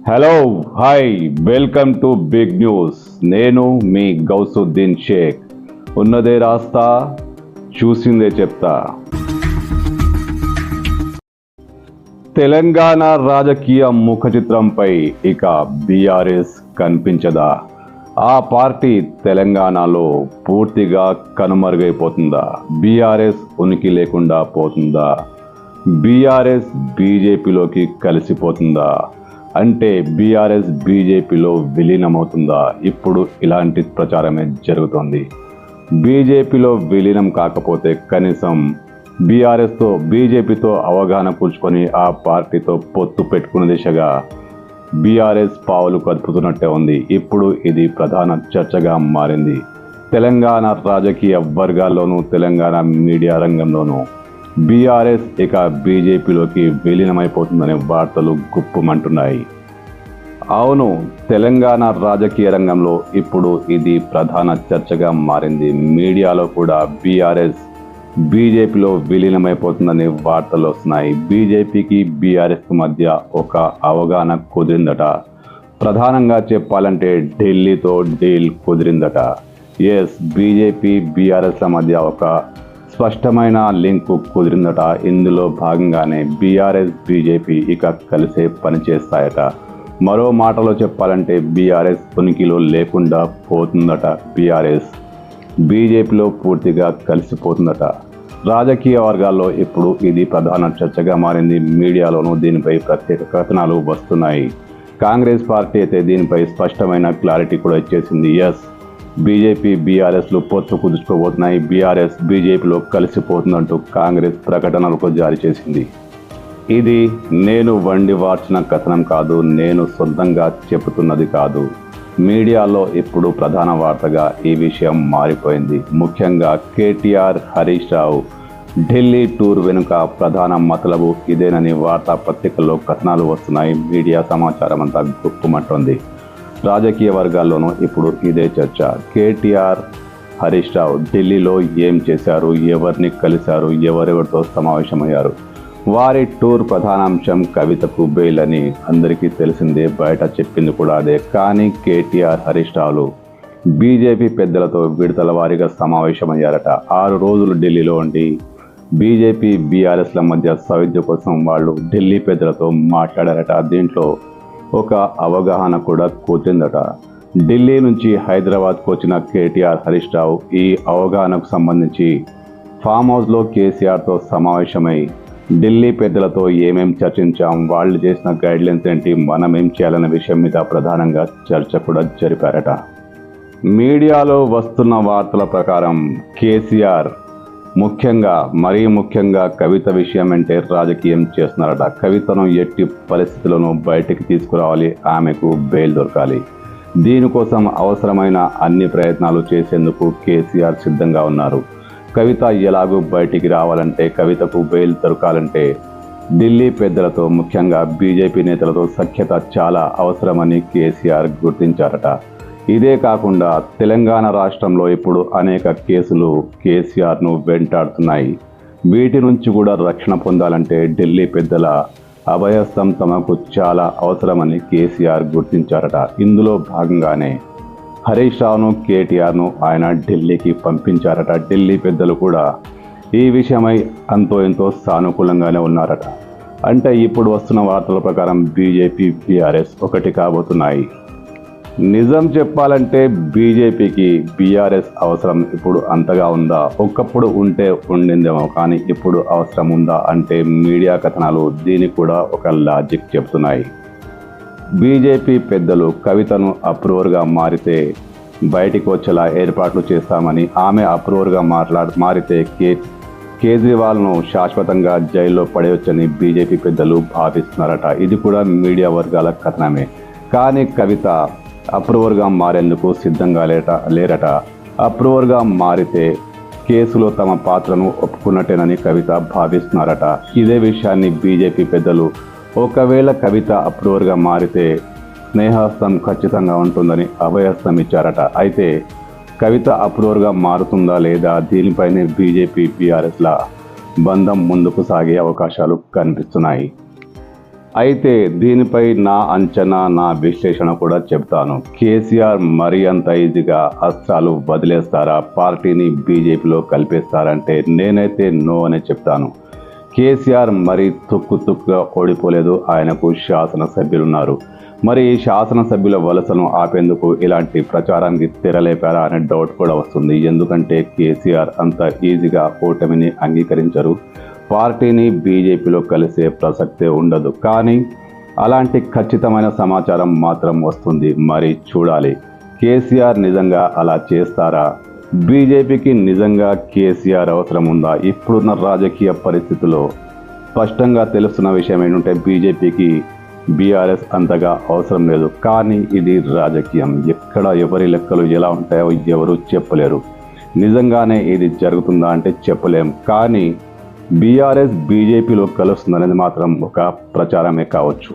Hello hi welcome to big news. నేను మీ గౌసుద్దీన్ షేక్. ఉన్నదే రాస్తా, చూసిందే చెప్తా. తెలంగాణ రాజకీయ ముఖ చిత్రంపై ఇక బీఆర్ఎస్ కనిపించదా? ఆ పార్టీ తెలంగాణలో పూర్తిగా కనుమరుగైపోతుందా? బీఆర్ఎస్ ఉనికి లేకుండా పోతుందా? బీఆర్ఎస్ బీజేపీలోకి కలిసిపోతుందా? అంటే బీఆర్ఎస్ బీజేపీలో విలీనమవుతుందా? ఇప్పుడు ఇలాంటి ప్రచారమే జరుగుతోంది. బీజేపీలో విలీనం కాకపోతే కనీసం బీజేపీతో అవగాహన కూర్చుకొని ఆ పార్టీతో పొత్తు పెట్టుకునే దిశగా బీఆర్ఎస్ పావులు కదుపుతున్నట్టే ఉంది. ఇప్పుడు ఇది ప్రధాన చర్చగా మారింది. తెలంగాణ రాజకీయ వర్గాల్లోనూ తెలంగాణ మీడియా రంగంలోనూ బీఆర్ఎస్ ఇక బీజేపీలోకి విలీనమైపోతుందనే వార్తలు గుప్పుమంటున్నాయి. అవును, తెలంగాణ రాజకీయ రంగంలో ఇప్పుడు ఇది ప్రధాన చర్చగా మారింది. మీడియాలో కూడా బీఆర్ఎస్ బీజేపీలో విలీనమైపోతుందనే వార్తలు వస్తున్నాయి. బీజేపీకి బీఆర్ఎస్కి మధ్య ఒక అవగాహన కుదిరిందట. ప్రధానంగా చెప్పాలంటే ఢిల్లీతో డీల్ కుదిరిందట. ఎస్, బీజేపీ బీఆర్ఎస్ల మధ్య ఒక స్పష్టమైన లింకు కుదిరిందట. ఇందులో భాగంగానే బీఆర్ఎస్ బీజేపీ ఇక కలిసే పనిచేస్తాయట. మరో మాటలో చెప్పాలంటే బీఆర్ఎస్ ఉనికిలో లేకుండా పోతుందట. బీఆర్ఎస్ బీజేపీలో పూర్తిగా కలిసిపోతుందట. రాజకీయ వర్గాల్లో ఇప్పుడు ఇది ప్రధాన చర్చగా మారింది. మీడియాలోనూ దీనిపై ప్రత్యేక కథనాలు వస్తున్నాయి. కాంగ్రెస్ పార్టీ అయితే దీనిపై స్పష్టమైన క్లారిటీ కూడా ఇచ్చేసింది. ఎస్, బీజేపీ బీఆర్ఎస్లు పొత్తు కుదుర్చుకోబోతున్నాయి, బీఆర్ఎస్ బీజేపీలో కలిసిపోతుందంటూ కాంగ్రెస్ ప్రకటనలకు జారీ చేసింది. ఇది నేను వండి వార్చిన కథనం కాదు, నేను సొంతంగా చెబుతున్నది కాదు. మీడియాలో ఇప్పుడు ప్రధాన వార్తగా ఈ విషయం మారిపోయింది. ముఖ్యంగా కేటీఆర్, హరీష్ రావు ఢిల్లీ టూర్ వెనుక ప్రధాన మతలబు ఇదేనని వార్తాపత్రికల్లో కథనాలు వస్తున్నాయి. మీడియా సమాచారం అంతా గుప్పుమంటోంది. రాజకీయ వర్గాల్లోనూ ఇప్పుడు ఇదే చర్చ. కేటీఆర్, హరీష్ రావు ఢిల్లీలో ఏం చేశారు, ఎవరిని కలిశారు, ఎవరెవరితో సమావేశమయ్యారు? వారి టూర్ ప్రధానాంశం కవితకు బెయిల్ అని అందరికీ తెలిసిందే, బయట చెప్పింది కూడా అదే. కానీ కేటీఆర్, హరీష్ రావులు బీజేపీ పెద్దలతో విడతల వారీగా సమావేశమయ్యారట. 6 రోజులు ఢిల్లీలో ఉండి బీజేపీ బీఆర్ఎస్ల మధ్య సౌవిధ్య కోసం వాళ్ళు ఢిల్లీ పెద్దలతో మాట్లాడారట. దీంట్లో ఒక అవగాహన కూడా కూర్చుందట. ఢిల్లీ నుంచి హైదరాబాద్కు వచ్చిన కేటీఆర్, హరీష్ రావు ఈ అవగాహనకు సంబంధించి ఫామ్ హౌస్లో కేసీఆర్తో సమావేశమై ఢిల్లీ పెద్దలతో ఏమేం చర్చించాం, వాళ్ళు చేసిన గైడ్లైన్స్ ఏంటి, మనం ఏం చేయాలన్న విషయం మీద ప్రధానంగా చర్చ కూడా జరిపారట. మీడియాలో వస్తున్న వార్తల ప్రకారం కేసీఆర్ మరీ ముఖ్యంగా కవిత విషయం అంటే రాజకీయం చేస్తున్నారట. కవితను ఎట్టి పరిస్థితుల్లోనూ బయటికి తీసుకురావాలి, ఆమెకు బెయిల్ దొరకాలి. దీనికోసం అవసరమైన అన్ని ప్రయత్నాలు చేసేందుకు కేసీఆర్ సిద్ధంగా ఉన్నారు. కవిత ఎలాగూ బయటికి రావాలంటే, కవితకు బెయిల్ దొరకాలంటే ఢిల్లీ పెద్దలతో, ముఖ్యంగా బీజేపీ నేతలతో సఖ్యత చాలా అవసరమని కేసీఆర్ గుర్తించారట. ఇదే కాకుండా తెలంగాణ రాష్ట్రంలో ఇప్పుడు అనేక కేసులు కేసీఆర్ను వెంటాడుతున్నాయి. వీటి నుంచి కూడా రక్షణ పొందాలంటే ఢిల్లీ పెద్దల అభయస్థం తమకు చాలా అవసరమని కేసీఆర్ గుర్తించారట. ఇందులో భాగంగానే హరీష్ రావును, కేటీఆర్ను ఆయన ఢిల్లీకి పంపించారట. ఢిల్లీ పెద్దలు కూడా ఈ విషయమై అంతో ఎంతో సానుకూలంగానే ఉన్నారట. అంటే ఇప్పుడు వస్తున్న వార్తల ప్రకారం బీజేపీ బీఆర్ఎస్ ఒకటి కాబోతున్నాయి. నిజం చెప్పాలంటే బీజేపీకి బీఆర్ఎస్ అవసరం ఇప్పుడు అంతగా ఉందా? ఒకప్పుడు ఉంటే ఉండిందేమో, కానీ ఇప్పుడు అవసరం ఉందా అంటే మీడియా కథనాలు దీనికి కూడా ఒక లాజిక్ చెప్తున్నాయి. బీజేపీ పెద్దలు కవితను అప్రూవర్గా మారితే బయటికి వచ్చేలా ఏర్పాట్లు చేస్తామని, ఆమె అప్రూవర్గా మారితే కేజ్రీవాల్ను శాశ్వతంగా జైల్లో పడేయొచ్చని బీజేపీ పెద్దలు భావిస్తున్నారట. ఇది కూడా మీడియా వర్గాల కథనమే. కానీ కవిత అప్రూవర్గా మారేందుకు సిద్ధంగా లేరట. అప్రూవర్గా మారితే కేసులో తమ పాత్రను ఒప్పుకున్నట్టేనని కవిత భావిస్తున్నారట. ఇదే విషయాన్ని బీజేపీ పెద్దలు ఒకవేళ కవిత అప్రూవర్గా మారితే స్నేహస్తం ఖచ్చితంగా ఉంటుందని అభయస్తం ఇచ్చారట. అయితే కవిత అప్రూవర్గా మారుతుందా లేదా, దీనిపైనే బీజేపీ బీఆర్ఎస్ల బంధం ముందుకు సాగే అవకాశాలు కనిపిస్తున్నాయి. అయితే దీనిపై నా అంచనా, నా విశ్లేషణ కూడా చెప్తాను. కేసీఆర్ మరీ అంత ఈజీగా అస్త్రాలు వదిలేస్తారా, పార్టీని బీజేపీలో కలిపేస్తారంటే నేనైతే నో అనే చెప్తాను. కేసీఆర్ మరీ తుక్కుగా ఓడిపోలేదు. ఆయనకు శాసనసభ్యులున్నారు. మరి ఈ శాసనసభ్యుల వలసను ఆపేందుకు ఇలాంటి ప్రచారానికి తెరలేపారా అనే డౌట్ కూడా వస్తుంది. ఎందుకంటే కేసీఆర్ అంత ఈజీగా ఓటమిని అంగీకరించరు. పార్టీని బీజేపీలో కలిసే ప్రసక్తే ఉండదు. కానీ అలాంటి ఖచ్చితమైన సమాచారం మాత్రం వస్తుంది. మరి చూడాలి, కేసీఆర్ నిజంగా అలా చేస్తారా? బీజేపీకి నిజంగా కేసీఆర్ అవసరం ఉందా? ఇప్పుడున్న రాజకీయ పరిస్థితుల్లో స్పష్టంగా తెలుస్తున్న విషయం ఏంటంటే బీజేపీకి బీఆర్ఎస్ అంతగా అవసరం లేదు. కానీ ఇది రాజకీయం. ఎక్కడ ఎవరి లెక్కలు ఎలా ఉంటాయో ఎవరు చెప్పలేరు. నిజంగానే ఇది జరుగుతుందా అంటే చెప్పలేం. కానీ బీఆర్ఎస్ బీజేపీలో కలుస్తుందనేది మాత్రం ఒక ప్రచారమే కావచ్చు.